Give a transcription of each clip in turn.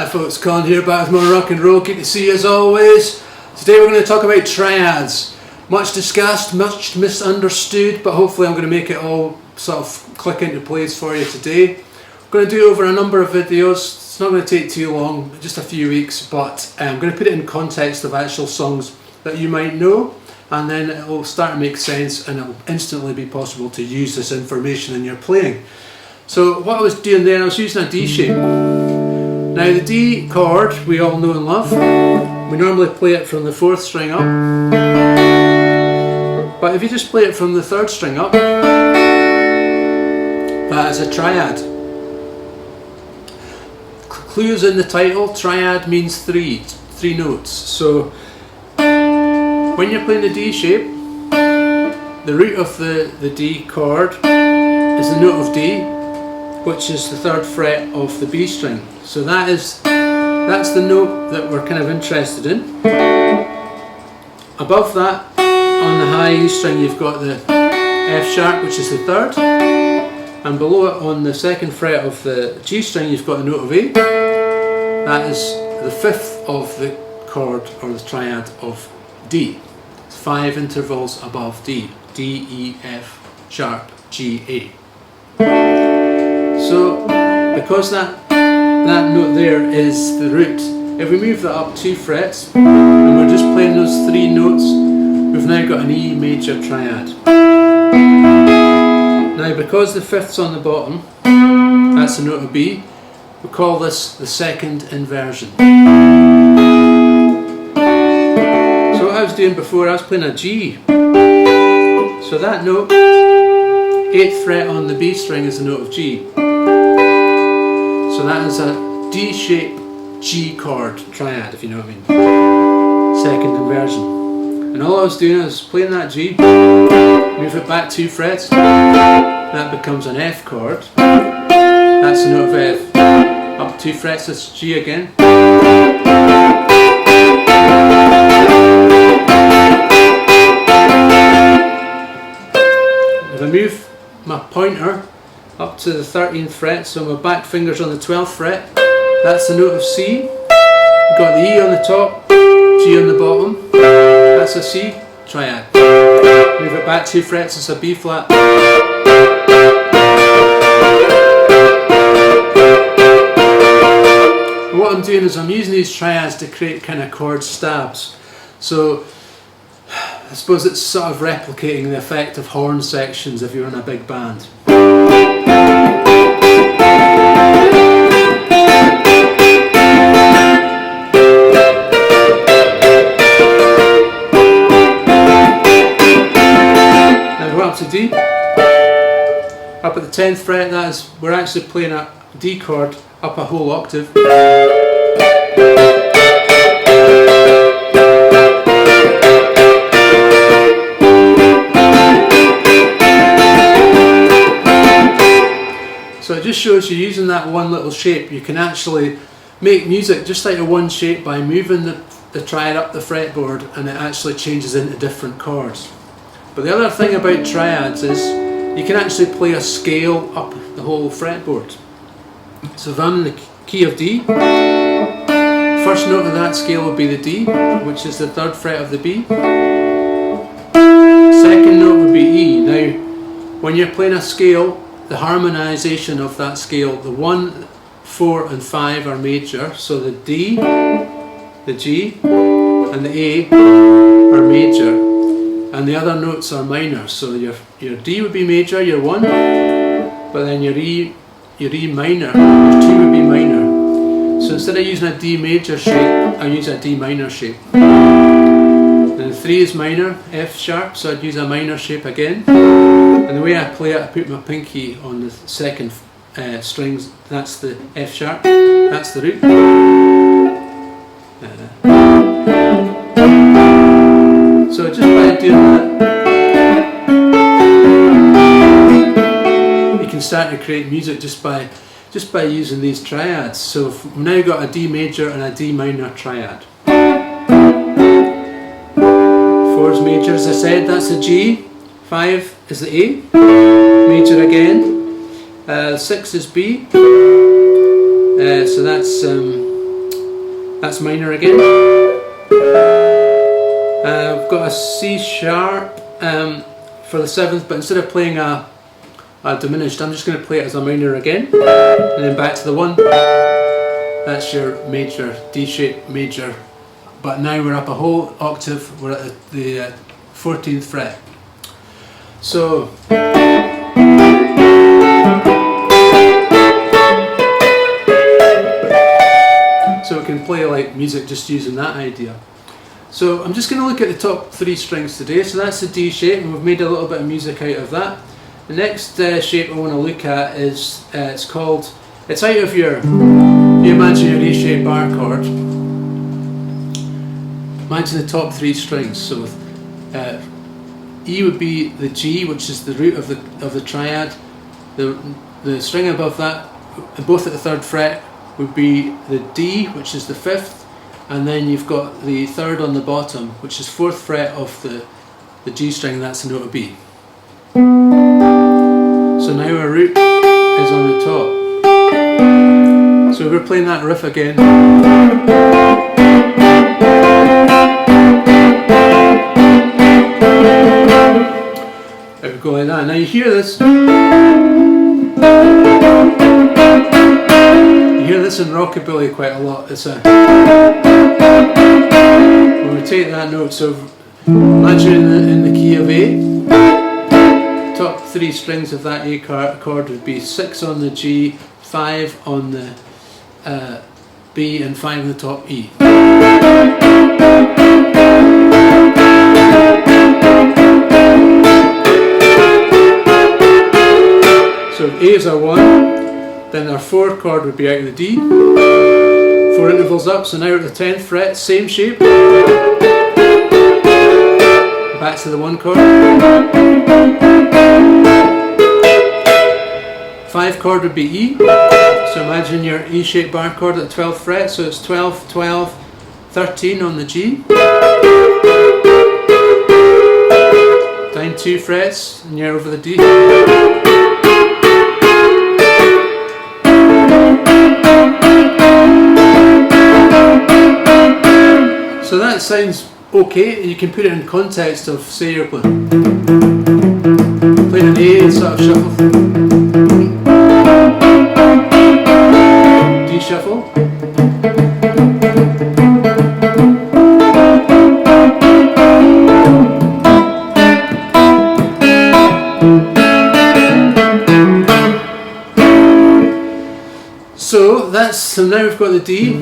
folks, Colin here, back with more rock and roll. Good to see you as always. Today we're going to talk about triads. Much discussed, much misunderstood, but hopefully I'm going to make it all sort of click into place for you today. I'm going to do it over a number of videos. It's not going to take too long, just a few weeks, but I'm going to put it in context of actual songs that you might know, and then it will start to make sense and it will instantly be possible to use this information in your playing. So what I was doing there, I was using a D shape. Now the D chord we all know and love. We normally play it from the 4th string up, but if you just play it from the 3rd string up, that is a triad. Clues in the title, triad means three notes. So when you're playing the D shape, the root of the D chord is the note of D, which is the 3rd fret of the B string. So that's the note that we're kind of interested in. Above that, on the high E string, you've got the F sharp, which is the 3rd, and below it on the 2nd fret of the G string, you've got the note of A. That is the 5th of the chord or the triad of D. It's 5 intervals above D. D, E, F sharp, G, A. So because that note there is the root, if we move that up 2 frets and we're just playing those 3 notes, we've now got an E major triad. Now because the 5th's on the bottom, that's the note of B, we call this the 2nd inversion. So what I was doing before, I was playing a G. So that note, 8th fret on the B string, is the note of G. So that is a D shape G chord triad, if you know what I mean. 2nd inversion. And all I was doing is playing that G, move it back 2 frets, that becomes an F chord. That's the note of F. Up 2 frets, it's G again. If I move my pointer up to the 13th fret, so my back finger's on the 12th fret, that's the note of C. We've got the E on the top, G on the bottom, that's a C triad. Move it back 2 frets, it's a B flat. And what I'm doing is I'm using these triads to create kind of chord stabs. So I suppose it's sort of replicating the effect of horn sections if you're in a big band. To D. Up at the 10th fret, we're actually playing a D chord up a whole octave. So it just shows you, using that one little shape, you can actually make music just like a one shape by moving the triad up the fretboard, and it actually changes into different chords. But the other thing about triads is you can actually play a scale up the whole fretboard. So if I'm in the key of D, first note of that scale will be the D, which is the 3rd fret of the B. 2nd note would be E. Now when you're playing a scale, the harmonization of that scale, the 1, 4 and 5 are major, so the D, the G and the A are major. And the other notes are minor, so your D would be major, your 1, but then your E minor, your 2 would be minor. So instead of using a D major shape, I use a D minor shape. Then 3 is minor, F sharp, so I'd use a minor shape again. And the way I play it, I put my pinky on the 2nd strings, that's the F sharp, that's the root. So just by doing that, you can start to create music just by using these triads. So we've now got a D major and a D minor triad. 4 is major, as I said, that's the G. 5 is the A, major again. 6 is B, so that's That's minor again. I've got a C sharp for the 7th, but instead of playing a diminished, I'm just going to play it as a minor again, and then back to the 1. That's your major, D shape major, but now we're up a whole octave, we're at the 14th fret. So we can play like music just using that idea. So I'm just going to look at the top 3 strings today. So that's the D shape, and we've made a little bit of music out of that. The next shape I want to look at is, it's out of your, you imagine your E shape bar chord. Imagine the top 3 strings. So E would be the G, which is the root of the triad. The string above that, both at the 3rd fret, would be the D, which is the 5th, and then you've got the 3rd on the bottom, which is 4th fret of the G string, and that's the note of B. So now our root is on the top. So we're playing that riff again. There we go, like that. Now you hear this. You hear this in rockabilly quite a lot. It's a when we take that note. So imagine in the key of A. Top 3 strings of that A chord would be 6 on the G, 5 on the B, and 5 on the top E. So if A is our 1, then our 4 chord would be out of the D. 4 intervals up, so now at the 10th fret, same shape. Back to the 1 chord. 5 chord would be E. So imagine your E shaped bar chord at the 12th fret, so it's 12, 12, 13 on the G. Down 2 frets, and you're over the D. So that sounds okay. You can put it in context of, say you're playing an A and sort of shuffle, D shuffle, so now we've got the D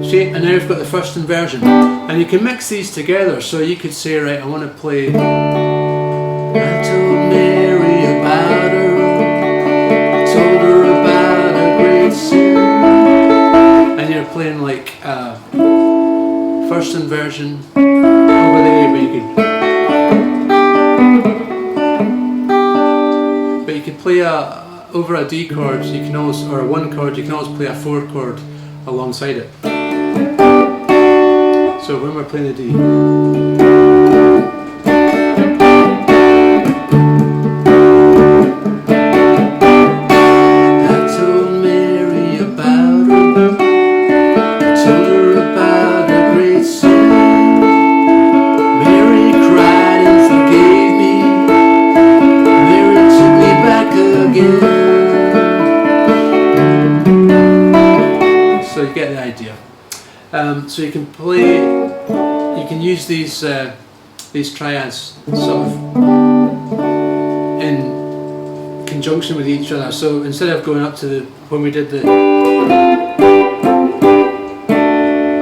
shape, and now we've got the 1st inversion, and you can mix these together. So you could say, right, I want to play I told Mary about her, I told her about a great sin, and you're playing like 1st inversion over the A, but you could play over a D chord, you can always, or a 1 chord, you can always play a 4 chord alongside it. So when we're playing the D, I told Mary about her, I told her about a great sin. Mary cried and forgave me, Mary took me back again. So you get the idea. So you can play, you can use these triads sort of in conjunction with each other. So instead of going up to the, when we did the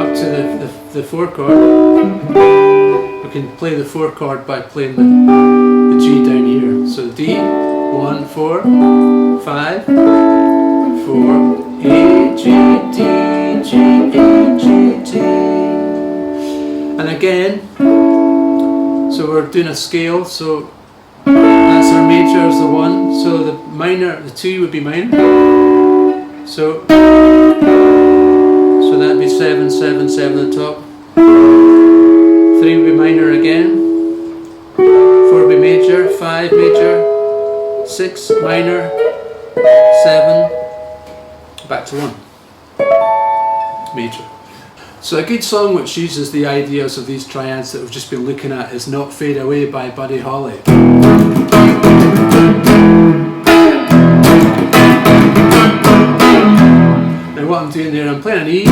up to the 4 chord, we can play the 4 chord by playing the G down here. So D, 1, 4, 5, 4, A, G, D, G, A, G, D. And again, so we're doing a scale, so that's our major is the 1, so the minor, the 2 would be minor. So that'd be 7, 7, 7 at the top. 3 would be minor again. 4 would be major, 5 major, 6 minor, 7, back to 1, major. So a good song which uses the ideas of these triads that we've just been looking at is Not Fade Away by Buddy Holly. Now what I'm doing there, I'm playing an E,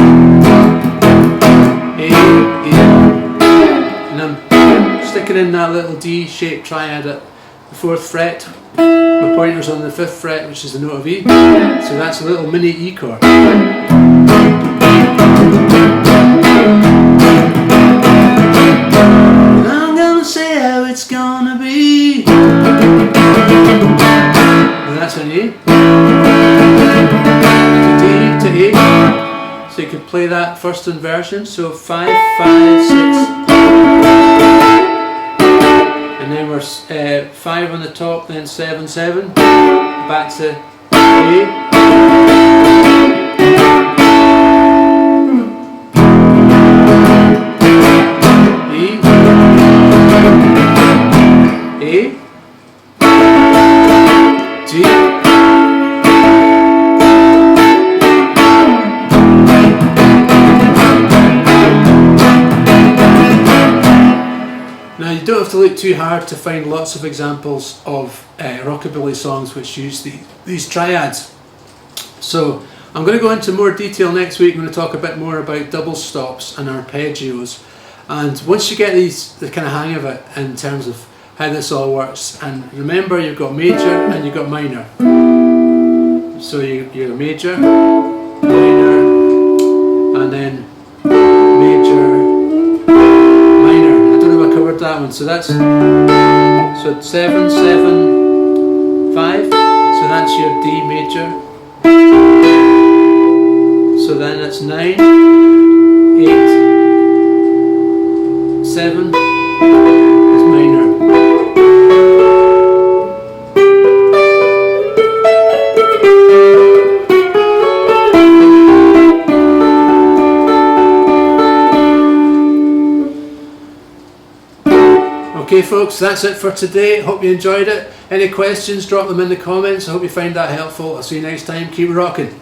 A, and I'm sticking in that little D-shaped triad at the 4th fret. My pointer's on the 5th fret, which is the note of E, so that's a little mini E chord. And I'm gonna say how it's gonna be, and that's an E, to D to A, so you could play that first inversion, so 5, 5, 6, and then we're 5 on the top, then 7, 7, back to A, E, A, G, now you don't have to look too hard to find lots of examples of rockabilly songs which use these triads. So I'm going to go into more detail next week. I'm going to talk a bit more about double stops and arpeggios, and once you get the kind of hang of it in terms of how this all works, and remember you've got major and you've got minor, so you're major, minor, and then major, minor. I don't know if I covered that one. So that's 7, 7, 5. So that's your D major. So then it's 9, 8, 7 is minor. Okay folks, that's it for today. Hope you enjoyed it. Any questions, drop them in the comments. I hope you find that helpful. I'll see you next time. Keep rocking.